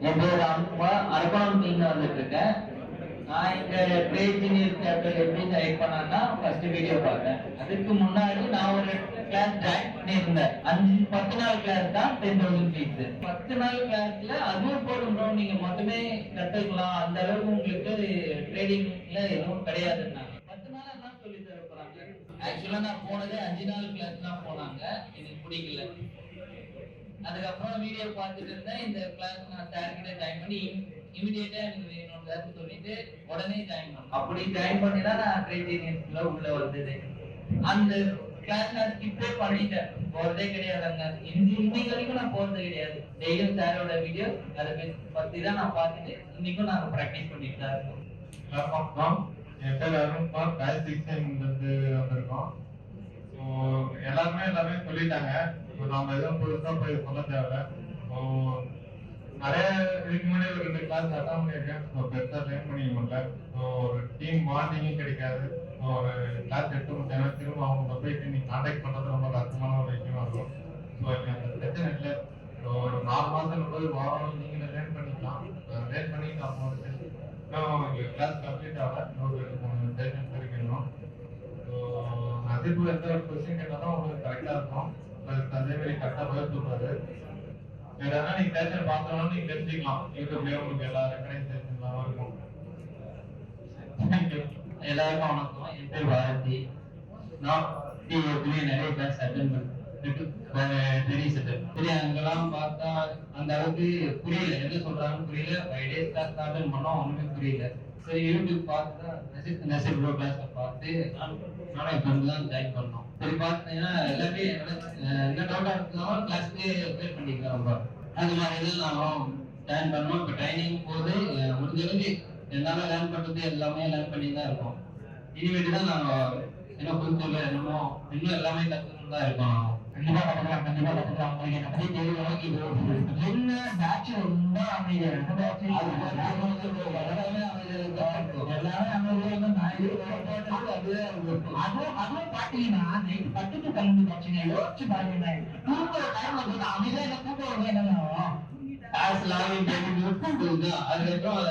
என் பேர் ராம்குமார். அரக்கோணம் டீம்ல வந்துட்டு இருக்கேன். நான் இங்க ட்ரேட்ஜெனியஸ் கேபிட்டல் எப்படி ஜாயின் பண்ணேன்னா ஃபர்ஸ்ட் வீடியோ பார்த்தேன். அதுக்கு முன்னாடி நான் ஒரு கிளாஸ் ஜாயின் பண்ணியிருந்தேன். 10 நாள் கிளாஸ் தான் 10,000 ஃபீஸ். 10 நாள் கிளாஸ்ல அதுவும் போதும், நீங்க மொத்தமே கத்துக்கலாம், அந்த அளவுக்கு உங்களுக்கு ட்ரேடிங்ல எதுவும் கிடையாதுன்னாங்க. 10 நாள் தான் சொல்லி தர போறாங்க. ஆக்சுவலா நான் போனதே 5 நாள் கிளாஸ் தான் போனாங்க, எனக்கு பிடிக்கல. அதுக்கப்புறம் வீடியோ பார்த்துட்டு இருந்தேன். இந்த கிளாஸ் நான் சார் கிட்ட ஜாயின் பண்ணி இமிடியேட்டா எனக்கு வேணும் சார் சொல்லிட்டு உடனே ஜாயின் பண்ணேன். அப்படி ஜாயின் பண்ணி தான் நான் ட்ரேடிங்ல உள்ள வந்தது. அந்த கிளாஸ் நான் ஸ்கிப்பே பண்ணிட்டேன், போறதே கிடையாதுங்க. இன்னைக்கு வரைக்கும் நான் போறது கிடையாது. டெய்லியும் சாரோட வீடியோ அதை பத்தி தான் நான் பார்த்துட்டு இன்னைக்கும் நாங்கள் ப்ராக்டிஸ் பண்ணிட்டு தான் இருக்கோம். என் பேர் அருண்குமார், பேட்ச் 6 வந்திருக்கோம். எல்லாமே சொல்லிட்டாங்க. நாம எதுவும் புதுசா போய் சொல்ல தேவையில்ல. நிறைய இதுக்கு முன்னாடி ஒரு 2 கிளாஸ் அட்டன் பண்ணியிருக்கேன். பெருசா ட்ரெயின் பண்ணிக்க முடியல. ஒரு டீம் பாண்டிங்கும் கிடைக்காது. ஒரு கிளாஸ் எடுத்து முடிச்சாங்கன்னா திரும்ப அவங்க போயிட்டு நீ கான்டாக்ட் பண்றது ரொம்ப கஷ்டமான ஒரு விஷயமா இருக்கும். எனக்கு அந்த பிரச்சனை இல்லை. ஒரு 4 மாசம் போது வாரம் நீங்க லேர்ன் பண்ணிக்கலாம். லேர்ன் பண்ணிட்டு அப்புறம் கிளாஸ் கம்ப்ளீட் ஆகல. ஒரு 3 செஷன் கிடைக்கணும். அதிர்வு எந்த ஒரு கொஸ்டின் கேட்டாலும் உங்களுக்கு கரெக்டா இருக்கும். அதே மாதிரி கரெக்டா பதில் சொல்றாரு. வேற நீங்க செஷன் பார்த்தோம்னா நீங்க தெரிஞ்சுக்கலாம். யூடியூப்லயே உங்களுக்கு எல்லா ரெக்கனைசேஷன்லாம் இருக்கும். எல்லாருக்கும் வணக்கம். என் பேர் பாரதி. நான் நிறைய கிளாஸ் அட்டன் பண்ணேன். சரி, அங்கெல்லாம் பார்த்தா அந்த அளவுக்கு புரியல, எது சொல்றாங்கன்னு புரியல. 5 days கிளாஸ் அட்டன் பண்ணோம், ஒண்ணுமே புரியல. சரி, யூடியூப் பார்த்து தான் நெசர் ப்ரோ கிளாஸை பார்த்து நானும் இப்போ தான் ஜாயின் பண்ணோம். சரி, பார்த்தீங்கன்னா எல்லாமே என்ன டவுட்டாக இருந்தாலும் கிளாஸ்க்கு அப்ளை பண்ணிக்கலாம். ரொம்ப அது மாதிரி இதில் நானும் ஜாயின் பண்ணோம். இப்போ ட்ரைனிங் போது முடிஞ்சளவுக்கு என்னால் லேர்ன் பண்ணுறது எல்லாமே லேர்ன் பண்ணி தான் இருக்கோம். இனிமேட்டு தான் நாங்கள் என்ன புதுச்சூரில் என்னமோ இன்னும் எல்லாமே கற்றுக்கணும் தான் இருக்கோம். கண்டிப்பா கத்துக்கலாம். உங்களுக்கு என்ன பத்தி தெரியும். என்ன பேட்ச் ரொம்ப அமைதியா இருக்கு. அதுவும் பாத்தீங்கன்னா நைட் 10 to 12 பேட்சுங்க. யோசிச்சு பாருங்க, தூங்குற டைம் வந்து அமைதியா என்ன தூக்கம் என்ன அதுக்கப்புறம்